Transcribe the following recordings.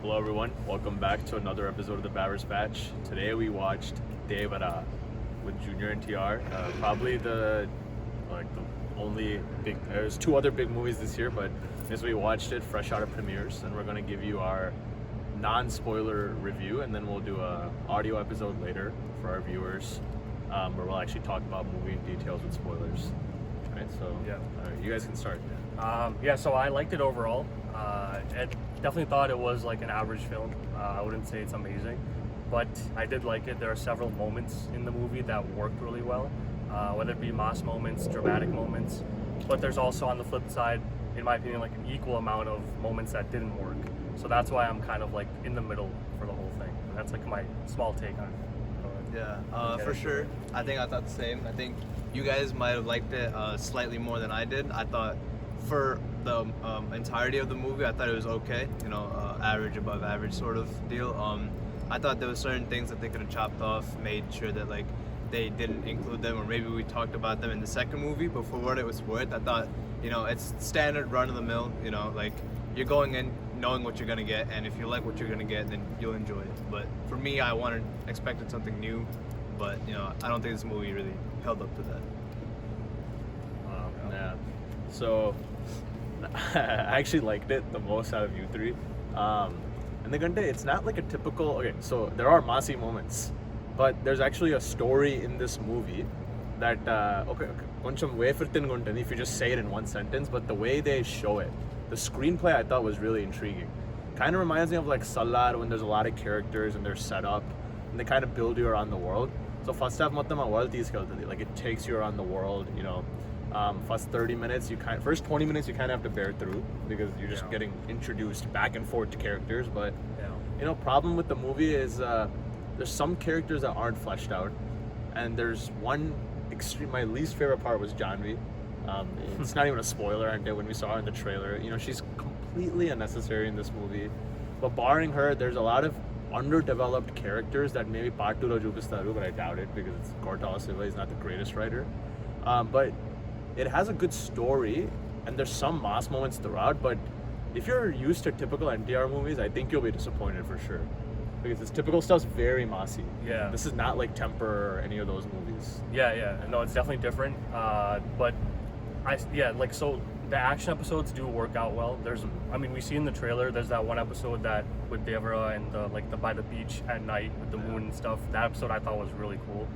Hello everyone, welcome back to another episode of the Babbers Batch. Today we watched Devara with Junior and TR. Probably the only big. There's two other big movies this year, but this we watched it fresh out of premieres, and we're gonna give you our non-spoiler review, and then we'll do a audio episode later for our viewers, where we'll actually talk about movie in details with spoilers. Right, so you guys can start. So I liked it overall. I definitely thought it was like an average film. I wouldn't say it's amazing, but I did like it. There are several moments in the movie that worked really well, whether it be mass moments, dramatic moments, but there's also on the flip side, in my opinion, like an equal amount of moments that didn't work. So that's why I'm kind of like in the middle for the whole thing. That's like my small take on it. For sure. I thought the same. I think you guys might have liked it slightly more than I did. I thought for the entirety of the movie, I thought it was okay. Average, above average sort of deal. I thought there were certain things that they could have chopped off, made sure that like they didn't include them, or maybe we talked about them in the second movie. But for what it was worth, I thought it's standard run of the mill. Like you're going in knowing what you're gonna get, and if you like what you're gonna get, then you'll enjoy it. But for me, I expected something new, but I don't think this movie really held up to that. So I actually liked it the most out of you three. And it's not like a typical. Okay, so there are Masi moments, but there's actually a story in this movie that koncham wefirtin guntadi if you just say it in one sentence, but the way they show it, the screenplay I thought was really intriguing. Kind of reminds me of like Salar, when there's a lot of characters and they're set up and they kind of build you around the world. So first half like it takes you around the world, first 30 minutes first 20 minutes you kind of have to bear through because you're just getting introduced back and forth to characters. But problem with the movie is there's some characters that aren't fleshed out, and there's one my least favorite part was Janvi. It's not even a spoiler, and when we saw her in the trailer, she's completely unnecessary in this movie. But barring her, there's a lot of underdeveloped characters that maybe part 2 lo chupistaru, but I doubt it because it's Cortala Silva is not the greatest writer. But it has a good story, and there's some mass moments throughout, but if you're used to typical NTR movies, I think you'll be disappointed for sure. Because this typical stuff's very massy. Yeah. This is not like Temper or any of those movies. Yeah. No, it's definitely different. But so the action episodes do work out well. We see in the trailer, there's that one episode that with Devara and the by the beach at night with the moon and stuff. That episode I thought was really cool.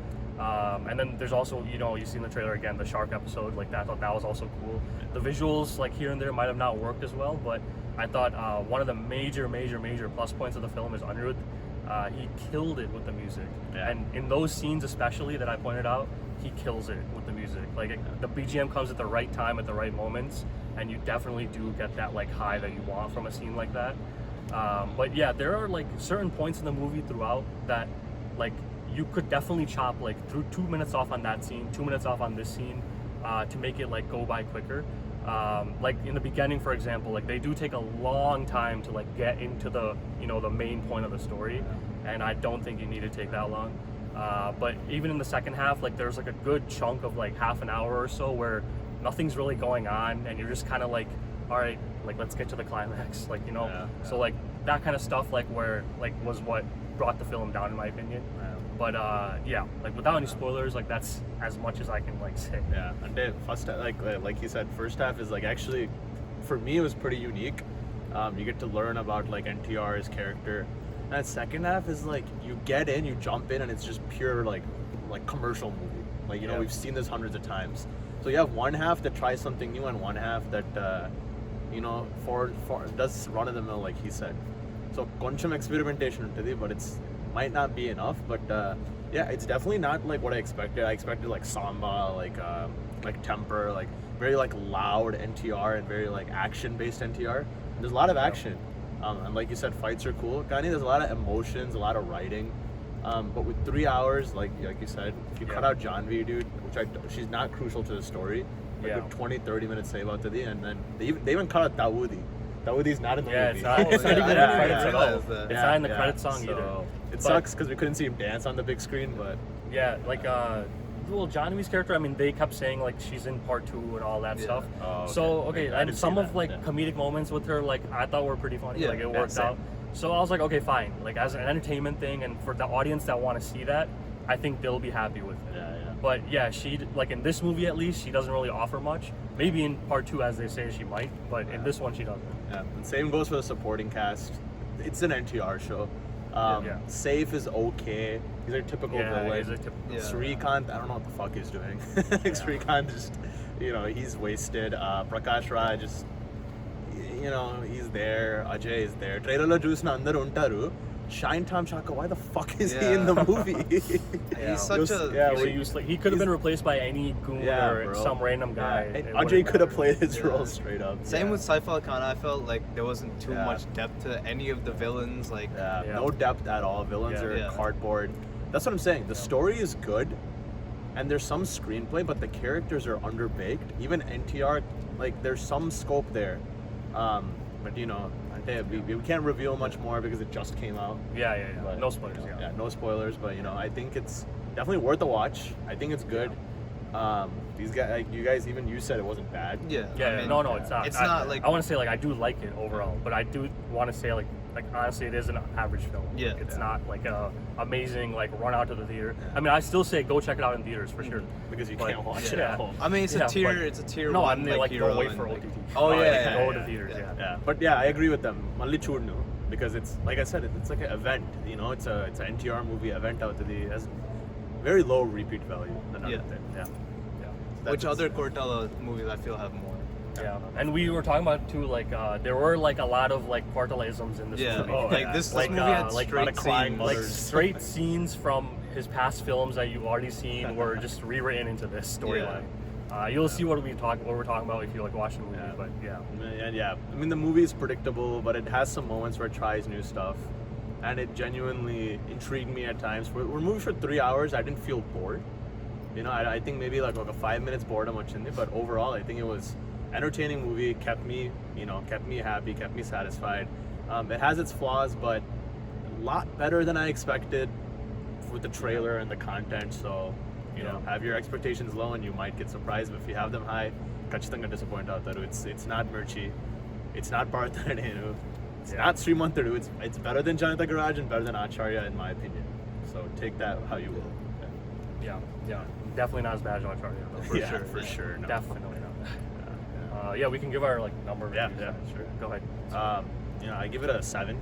And then there's also, you see in the trailer again, the shark episode, like that. I thought that was also cool. The visuals, like here and there, might have not worked as well, but I thought one of the major plus points of the film is Anirudh. He killed it with the music. Yeah. And in those scenes especially that I pointed out, he kills it with the music. Like the BGM comes at the right time, at the right moments, and you definitely do get that like high that you want from a scene like that. But yeah, there are like certain points in the movie throughout that like you could definitely chop like through 2 minutes off on that scene, 2 minutes off on this scene, to make it like go by quicker. Like in the beginning, for example, like they do take a long time to like get into the the main point of the story, and I don't think you need to take that long. But even in the second half, like there's like a good chunk of like half an hour or so where nothing's really going on, and you're just kind of like, all right, like let's get to the climax, like So like that kind of stuff, like where like was what brought the film down in my opinion. But like without any spoilers, like that's as much as I can like say. Yeah, and then first like you said, first half is like actually for me it was pretty unique. You get to learn about like NTR's character. And second half is like you get in, you jump in, and it's just pure like commercial movie. Like we've seen this hundreds of times. So you have one half that tries something new, and one half that for does run of the mill, like he said. So koncham experimentation untadi, but it's might not be enough. But it's definitely not like what I expected. I expected like Samba, like Temper, like very like loud NTR and very like action based NTR. There's a lot of action. And like you said, fights are cool. There's a lot of emotions, a lot of writing. But with 3 hours, like you said, if you cut out Janvi, dude, she's not crucial to the story. Like with 20-30 minutes save out to the end, and they even cut out Dawoodi. Dawoodi's not in the movie. It's not even in the credits at all. It's not in the credit song either. It sucks because we couldn't see him dance on the big screen, but Janvi's character, they kept saying like she's in part 2 and all that stuff. Oh, okay. So and some of like comedic moments with her, like I thought were pretty funny. Like it worked out. So I was like, okay, fine. Like as an entertainment thing, and for the audience that want to see that, I think they'll be happy with it. Yeah, yeah. But yeah, she like in this movie at least, she doesn't really offer much. Maybe in part 2, as they say, she might, but in this one, she doesn't. Yeah, and same goes for the supporting cast. It's an NTR show. Yeah. Safe is okay. He's a typical villain. he's a typical. Yeah. Srikanth, I don't know what the fuck he's doing. Srikanth just, he's wasted. Prakash Raj just, he's there. Ajay is there. Trailer lo chusina andaru untaru. Shine Tom Chaka, why the fuck is he in the movie? Yeah. He's such a He's a useless. He could have been replaced by any goon or bro. some random guy. Yeah. And It Ajay wouldn't could have matter. played his Yeah. role straight up. Same with Saif Ali Khan. I felt like there wasn't too Yeah. much depth to any of the villains. Like, Yeah, Yeah. no depth at all. Villains Yeah. are Yeah. cardboard. That's what I'm saying. The story is good, and there's some screenplay, but the characters are underbaked. Even NTR, like there's some scope there, but we can't reveal much more because it just came out. Yeah. But, No spoilers. Yeah, no spoilers. But I think it's definitely worth a watch. I think it's good. These guys, like you guys, even you said it wasn't bad. yeah. Yeah, I mean, no, it's not. It's not like. I want to say like I do like it overall, but I do want to say like honestly, it is an average film. Yeah. It's Yeah. not like a amazing like run out to the theater. Yeah. I mean, I still say go check it out in theaters for sure. Because you But, can't watch it yeah. at home. I mean, it's Yeah, a tier. but- It's a tier No, I one. mean like hero don't wait and, for like- OTT. Oh, Like, yeah, go yeah, to theaters. yeah. Yeah. Yeah, but yeah, I agree with them. Malli Chudnu, because it's like I said, it's like an event. It's an NTR movie event out to the has very low repeat value. Yeah. Yeah. Which other Cortella movies I feel have more? Yeah, and we were talking about too, like there were like a lot of like Quartalisms in this Yeah, movie. like yeah. this Like, movie had like, straight lot of crying scenes. Like mothers. straight scenes from his past films that you've already seen were just rewritten into this storyline. You'll see what we're talking about if you like watch the movie. Yeah. But yeah, And yeah, I mean the movie is predictable, but it has some moments where it tries new stuff, and it genuinely intrigued me at times. We're moving for 3 hours. I didn't feel bored. I think maybe like a 5 minutes boredom వచ్చిndi, but overall I think it was entertaining movie. Kept me happy, kept me satisfied. It has its flaws, but a lot better than I expected with the trailer and the content. So have your expectations low and you might get surprised. But if you have them high, ఖచ్చితంగా disappoint అవుతారు. It's not Mirchi, it's not Parthanenu, it's not Srimantudu. It's better than Janata Garage and better than Acharya in my opinion. So take that how you will. yeah, definitely not as bad as Acharya though. For sure, for yeah. sure. No. Definitely not. Yeah, we can give our like number. Yeah, reviews. yeah, sure. Go ahead. I give it a 7.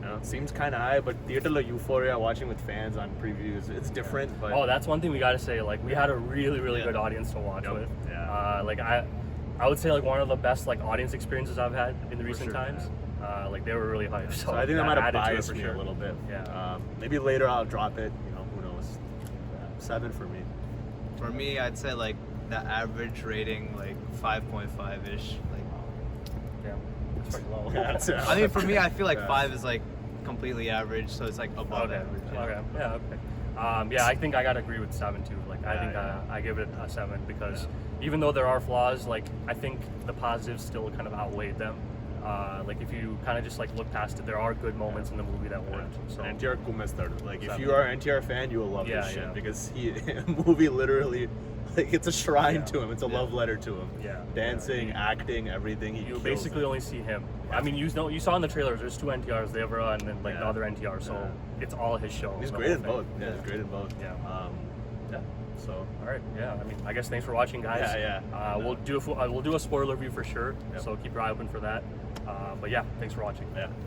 It seems kind of high, but theater euphoria watching with fans on previews, it's different. But Oh, that's one thing we got to say. Like, we had a really Yeah. good audience to watch Yep. with. Yeah. Like, I would say like one of the best like audience experiences I've had in the recent sure, times. Like, they were really hyped. So I think that might have added to it biased for me sure. a little bit. Yeah. Maybe later I'll drop it. Who knows? 7 for me. For me, I'd say like the average rating like 5.5 ish. Like, Yeah, it's pretty low. I mean, for me, I feel like Yeah. 5 is like completely average, so it's like above Okay. average. Okay. Yeah. Okay. Yeah, I think I gotta agree with 7 too. Like, I think yeah. I give it a 7 because even though there are flaws, like I think the positives still kind of outweighed them. Like if you kind of just like look past it, there are good moments in the movie that worked. So NTR Kumestar. Like if Seven. you are an NTR fan, you will love Yeah, this shit yeah. because movie literally, like it's a shrine Yeah. to him. It's a love letter to him. Yeah. Dancing, acting, everything. He you kills basically it. only see him. I mean, you saw in the trailers. There's 2 NTRs, Devara, and then like Yeah. the other NTR. So it's all his show. He's the great in whole both. thing. Yeah, he's great in both. Yeah. Yeah. So All right. Yeah. I mean, I guess thanks for watching, guys. Yeah, yeah. We'll do a spoiler review for sure. Yep. So keep your eye open for that. But yeah, thanks for watching. yeah.